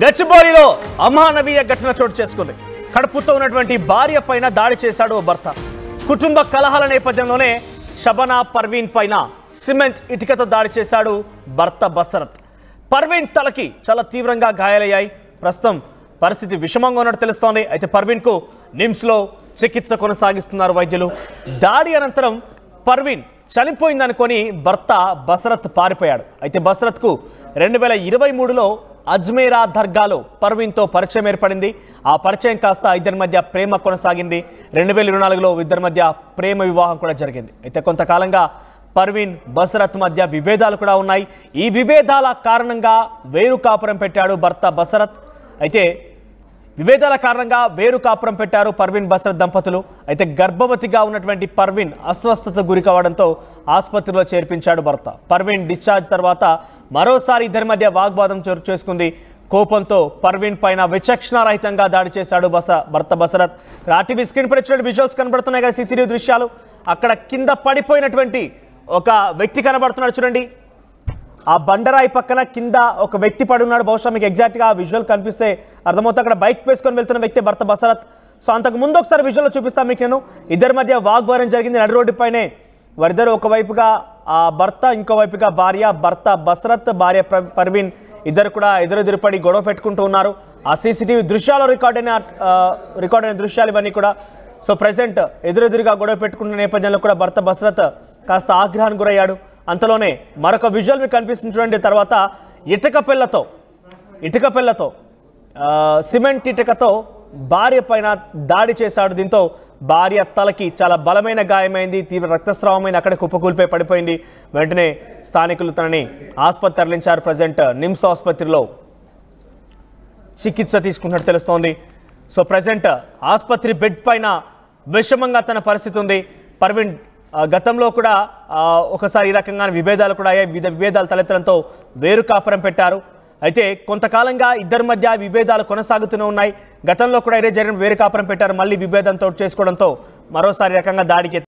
గచ్చిబౌలిలో అమానవీయ ఘటన చోటు చేసుకుంది. కడుపుతో ఉన్నటువంటి భార్య పైన దాడి చేశాడు ఓ భర్త. కుటుంబ కలహాల నేపథ్యంలోనే షబనా పర్వీన్ పైన సిమెంట్ ఇటుకతో దాడి చేశాడు భర్త బసరత్. పర్వీన్ తలకి చాలా తీవ్రంగా గాయాలయ్యాయి. ప్రస్తుతం పరిస్థితి విషమంగా ఉన్నట్టు తెలుస్తోంది. అయితే పర్వీన్ కు నిమ్స్ లో చికిత్స కొనసాగిస్తున్నారు వైద్యులు. దాడి అనంతరం పర్వీన్ చనిపోయిందనుకొని భర్త బసరత్ పారిపోయాడు. అయితే బసరత్ కు 2023లో అజ్మేరా దర్గాలో పర్వీన్తో పరిచయం ఏర్పడింది. ఆ పరిచయం కాస్త ఇద్దరి మధ్య ప్రేమ కొనసాగింది. 2024లో ఇద్దరి మధ్య ప్రేమ వివాహం కూడా జరిగింది. అయితే కొంతకాలంగా పర్వీన్ బసరత్ మధ్య విభేదాలు కూడా ఉన్నాయి. ఈ విభేదాల కారణంగా వేరు కాపురం పెట్టాడు భర్త బసరత్. అయితే విభేదాల కారణంగా వేరు కాపురం పెట్టారు పర్వీన్ బసరత్ దంపతులు. అయితే గర్భవతిగా ఉన్నటువంటి పర్వీన్ అస్వస్థత గురి కావడంతో ఆసుపత్రిలో చేర్పించాడు భర్త. పర్వీన్ డిశ్చార్జ్ తర్వాత మరోసారి ఇద్దరి మధ్య వాగ్వాదం చోటు చేసుకుంది. కోపంతో పర్వీన్ పైన విచక్షణారహితంగా దాడి చేశాడు భర్త బసరత్. ఆర్టీవీ స్క్రీన్ పై చూడండి, విజువల్స్ కనబడుతున్నాయి కదా, సీసీటీవీ దృశ్యాలు. అక్కడ కింద పడిపోయినటువంటి ఒక వ్యక్తి కనబడుతున్నాడు చూడండి. ఆ బండరాయి పక్కన కింద ఒక వ్యక్తి పడి ఉన్నాడు. బహుశా మీకు ఎగ్జాక్ట్గా ఆ విజువల్ కనిపిస్తే అర్థమవుతుంది. అక్కడ బైక్ వేసుకొని వెళ్తున్న వ్యక్తి భర్త బసరత్. సో అంతకు ముందు ఒకసారి విజువల్లో చూపిస్తాను మీకు నేను. ఇద్దరి మధ్య వాగ్వాదం జరిగింది నడి రోడ్డు పైనే. వారిద్దరు ఒకవైపుగా ఆ భర్త, ఇంకోవైపుగా భార్య. భర్త బసరత్, భార్య పర్వీన్ ఇద్దరు కూడా ఎదురెదురుపడి గొడవ పెట్టుకుంటూ ఉన్నారు. ఆ సీసీటీవీ దృశ్యాలు రికార్డ్ అయిన దృశ్యాలు ఇవన్నీ కూడా. సో ప్రజెంట్ ఎదురెదురుగా గొడవ పెట్టుకుంటున్న నేపథ్యంలో కూడా భర్త బసరత్ కాస్త ఆగ్రహానికి గురయ్యాడు. అంతలోనే మరొక విజువల్ మీకు కనిపిస్తుంది చూడండి. తర్వాత ఇటుక పిల్లతో సిమెంట్ ఇటుకతో భార్య పైన దాడి చేశాడు. దీంతో భార్య తలకి చాలా బలమైన గాయమైంది. తీవ్ర రక్తస్రావమైన అక్కడే కుప్పకూలిపై పడిపోయింది. వెంటనే స్థానికులు తనని ఆసుపత్రి తరలించారు. ప్రజెంట్ నిమ్స్ ఆసుపత్రిలో చికిత్స తీసుకున్నట్టు తెలుస్తోంది. సో ప్రజెంట్ ఆసుపత్రి బెడ్ పైన విషమంగా తన పరిస్థితి ఉంది. పర్వీన్ గతంలో కూడా ఒకసారి ఈ రకంగా విభేదాలు కూడా అయ్యాయి. విభేదాలు తలెత్తడంతో వేరు కాపురం పెట్టారు. అయితే కొంతకాలంగా ఇద్దరి మధ్య విభేదాలు కొనసాగుతూనే ఉన్నాయి. గతంలో కూడా ఇదే జరిగిన వేరు కాపురం పెట్టారు. మళ్ళీ విభేదంతో చేసుకోవడంతో మరోసారి రకంగా దాడికి